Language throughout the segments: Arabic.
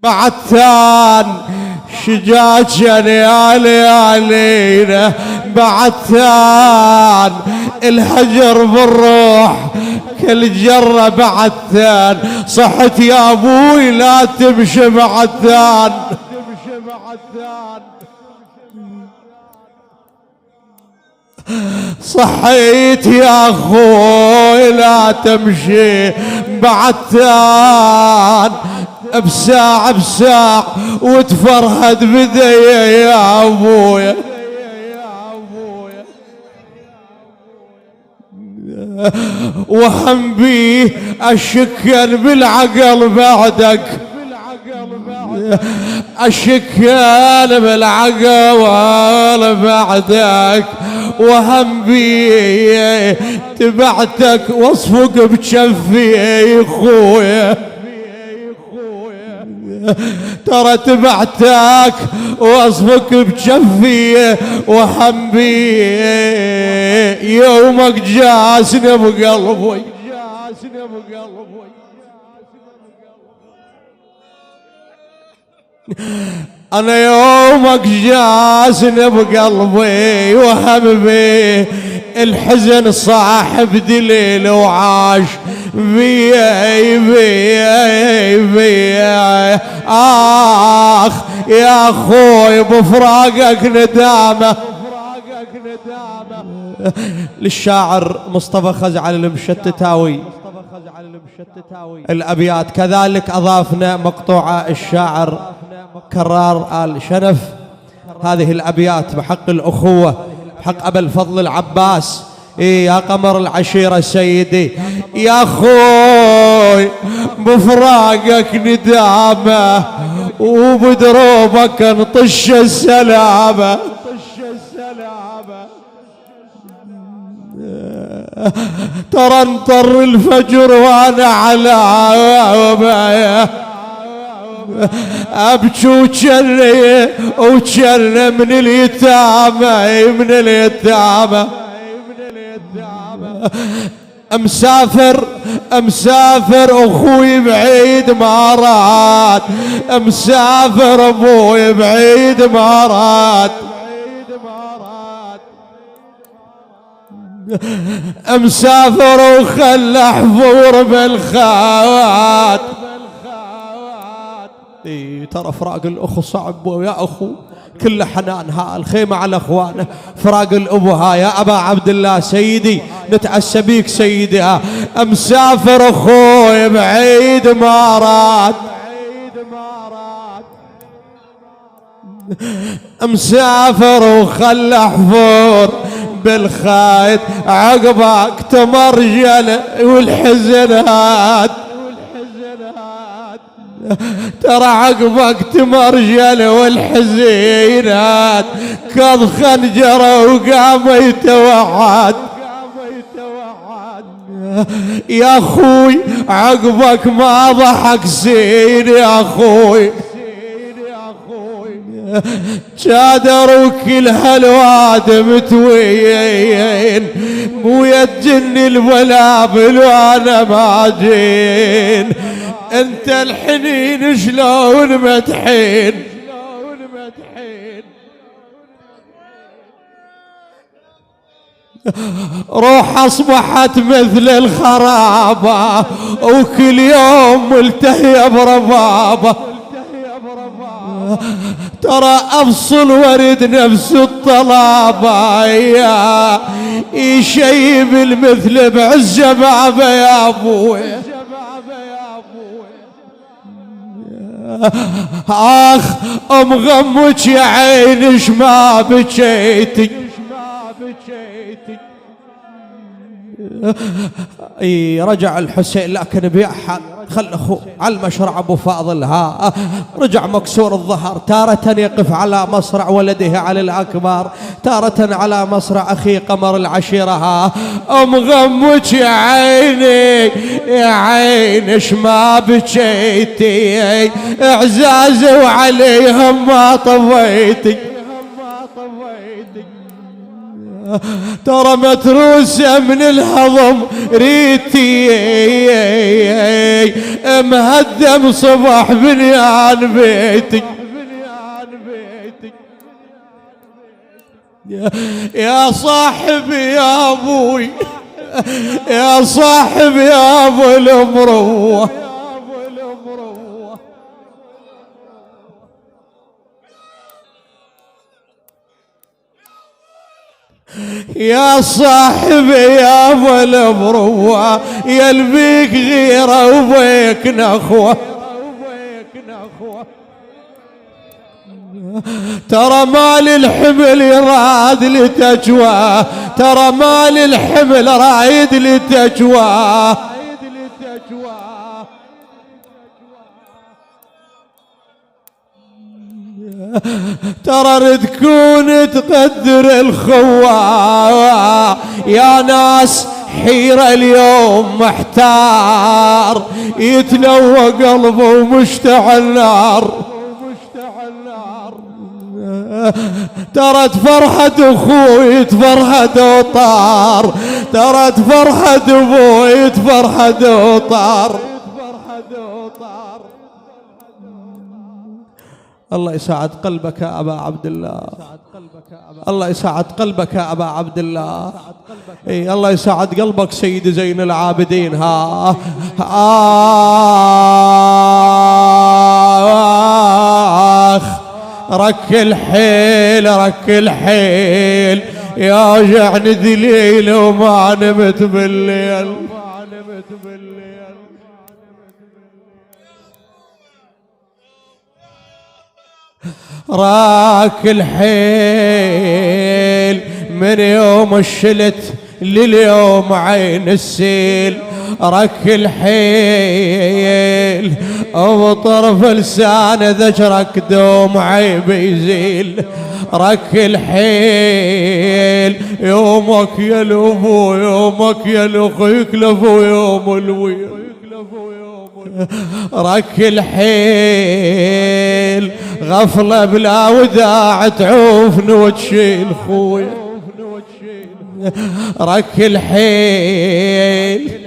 بعثان شجاجا يا ليالينا بعثان الهجر بالروح كل جرة بعثان صحت يا ابوي لا تمشي بعثان صحيت يا اخوي لا تمشي بعثان بساع بساع وتفرهد بدي يا ابويا وهم بيه اشكن بالعقل بعدك اشكن بالعقل بعدك وهم بيه تبعتك واصفق بجفي يا خويا ترى تبعتك واصفك بجفي وهم بي يومك جاسني بقلبي انا يومك جاسني بقلبي وهم بي الحزن صاحب دليل وعاش بي آخ يا أخوي بفراقك ندامة للشاعر مصطفى خزعل المشتتاوي الأبيات. كذلك أضافنا مقطوعة الشاعر كرار آل شنف هذه الأبيات بحق الأخوة بحق أبا الفضل العباس. يا قمر العشيرة سيدي يا أخوي بفراقك ندامة وبدروبك نطش السلامة ترى انطر الفجر وانا على ابكي وجري من اليتامى مسافر اخوي بعيد ما راد مسافر ابوي بعيد ما راد مسافر وخلى حفور بالخوات. ترى فراق الاخو صعب يا اخو كل حنان ها الخيمة على اخوانه فراق الابو ها يا ابا عبد الله سيدي نتعسى بيك سيدي ها مسافر اخوي بعيد ما راد مسافر وخلى حفور بالخايت عقبك تمرجل والحزنات ترى عقبك تمرجل والحزينات كض خنجره وقام يتوعد يا اخوي عقبك ما ضحك زين يا اخوي شادر وكل هالواد متوين مو يتجن الولابل وانا ما جين انت الحنين شلون متحين روح اصبحت مثل الخرابة وكل يوم ملتهية بربابة ترى افصل ورد نفس الطلابة يا يشيب المثل بعز بابا يا ابوي اخ ام غمك يا عينش ما بكيتي رجع الحسين لكن بيحل خل اخوه على المشرع ابو فاضل ها رجع مكسور الظهر تارة يقف على مصرع ولده علي الاكبر تارة على مصرع اخي قمر العشيرة ها ام غمك يا عيني يا عينش ما بكيتي اعزاز وعليهم ما طويتي ترى متروسة من الهضم ريتي، مهدم صبح بنيان بيتي. يا صاحبي يا ابوي، يا صاحبي يا ابو المروه، يا صاحبي يا ابو المروه، يا البيك غيره وبيك نخوه. ترى مال الحمل يراد لتجواه، ترى مال الحمل رايد لتجواه. ترى رد كون تقدر الخواه، يا ناس حيرة اليوم محتار، يتلوى قلبه ومشتعل نار. ترى تفرحت اخوي تفرحت وطار، ترى تفرحت ابوي تفرحت وطار. الله يساعد قلبك يا ابا عبد الله، الله يساعد قلبك يا ابا عبد الله. اي الله يساعد قلبك سيد زين العابدين. ها رك الحيل رك الحيل، يا وجعني ذليل وما نمت بالليل. راك الحيل من يوم الشلت لليوم عين السيل، رك الحيل وطرف لسان ذكرك دوم عيب يزيل. رك الحيل يومك يا الابو يومك يا الاخ يكلفوا يوم الويل. رك الحيل غفلة بلا وداع تعوفني وتشيل خويا. رك الحيل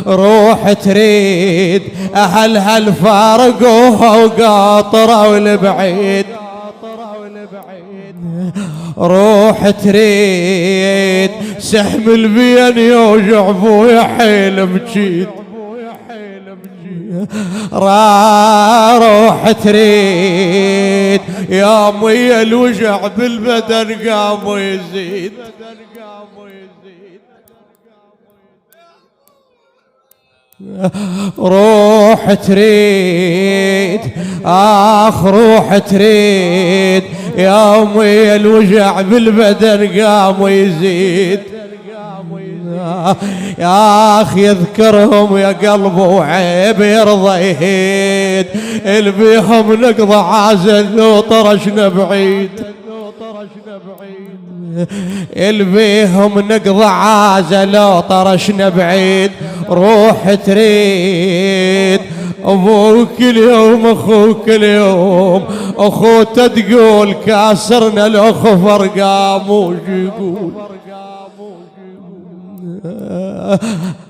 روح تريد أهلها الفارقوها وقاطرة والبعيد. روح تريد سهم البين يوجع بويا حيل مجيد. روح تريد يا مي الوجع بالبدن قام ويزيد. روح تريد روح تريد يا مي الوجع بالبدن قام ويزيد. يا اخي يذكرهم يا قلبه وعيب يرضى يهيد، البيهم نقضى عازل وطرشنا بعيد. البيهم نقضى عازل وطرشنا بعيد. روح تريد ابوك اليوم اخوك اليوم اخوته تقول كاسرنا الاخ فرقام وش يقول.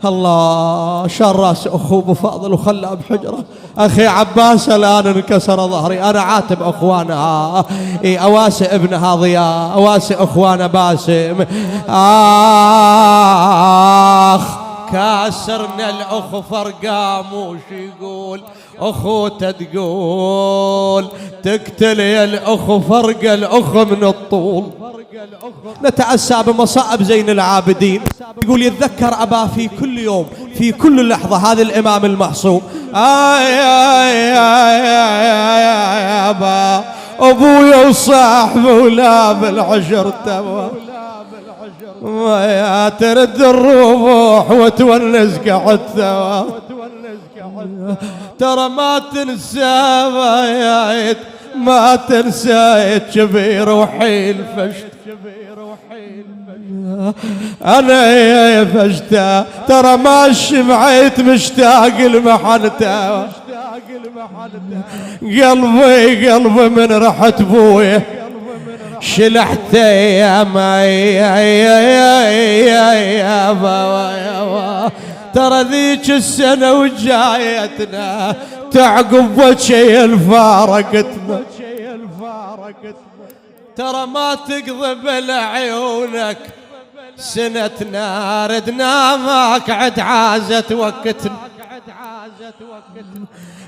الله شال راس اخوه ابو فاضل وخلاه بحجره. اخي عباس الان انكسر ظهري، انا عاتب اخوانها اواسي ابنها ضياء، اواسي اخوانه باسم. كاسرنا الاخ فرقام وش يقول اخوته تقول تقتل يا الاخ فرق الاخ من الطول. نتأسى بمصائب زين العابدين، يقول يتذكر أباه في كل يوم في كل لحظة. هذا الإمام المحصوم يا أبا أبويا وصاحبه ولا بالعشر توا يا ترد الروح وتونس قعد ثوا. ترى ما تنسى ما تنسى كبير وحيل فشت. أنا يا فشتا ترى ما شبعت مشتاق لمحنته. قلبي من رحت بويه شلحت يا ترى ذيك السنة وجايتنا تعقب وجهي فارقتنا، ترى ما تقضي بلا عيونك سنتنا، ردنا ماك عد عازت وقتنا،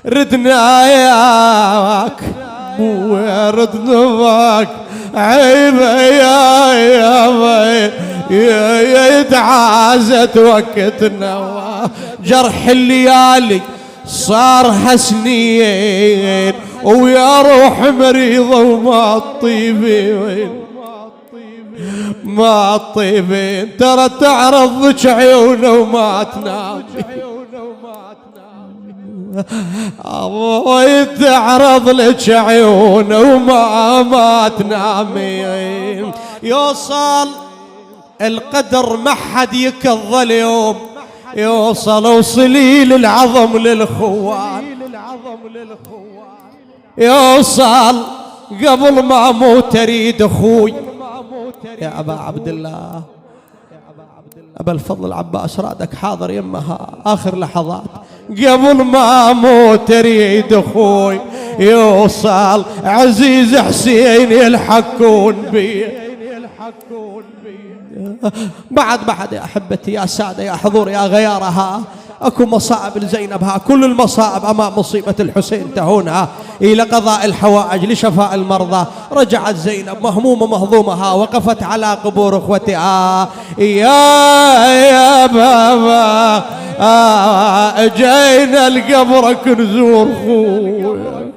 ردنا ياك وردنا ماك عيبه يا تعازت وقتنا، جرح الليالي صار حسنين ويا روح مريضة وما تطيبين ما تطيبين، ترى تعرض لك عيونه وما تنام، الله تعرض لك عيونه وما تنامين. يوصل القدر ما حد يكظ اليوم، يوصل وصلي للعظم للخوان، يوصل قبل ما اموت اريد اخوي يا ابا عبد الله، ابا الفضل العباس رادك حاضر يمها اخر لحظات، قبل ما اموت اريد اخوي يوصل عزيز حسين يلحقون بي، بعد يا احبتي يا ساده يا حضور يا غيارها، اكو مصائب لزينبها، كل المصائب امام مصيبه الحسين تهونها الى قضاء الحوائج لشفاء المرضى. رجعت زينب مهمومه مهضومها، وقفت على قبور اخوتها، يا بابا اجينا لقبرك نزور خويا،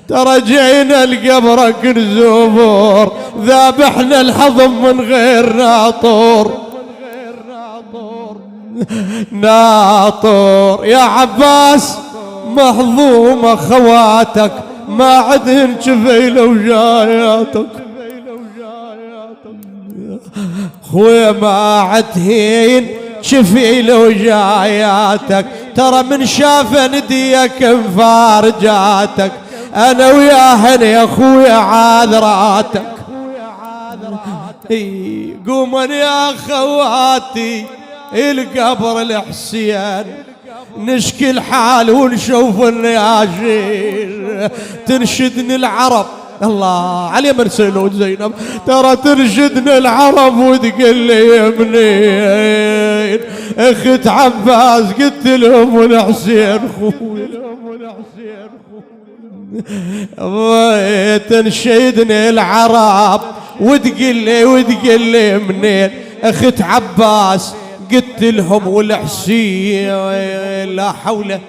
ترى جينا لقبرك نزور، ذابحنا الحضم من غير ناطور يا عباس، مهضومة خواتك ما عدهن شفيل وجاياتك، خويا ما عدهن شفيل وجاياتك، ترى من شاف نديك مفارجاتك، انا وياهن يا خويا عاذراتك، قومن يا خواتي القبر الحسين نشكي الحال ونشوف النياشين، تنشدني العرب الله علي مرسلون زينب، ترى تنشدني العرب وتقول لي يا منين اخت عباس، قلت لهم الحسين خويا، تنشدني العرب وتقول لي منين اخت عباس، قلت لهم والحسين، لا حول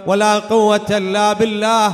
ولا قوة الا بالله.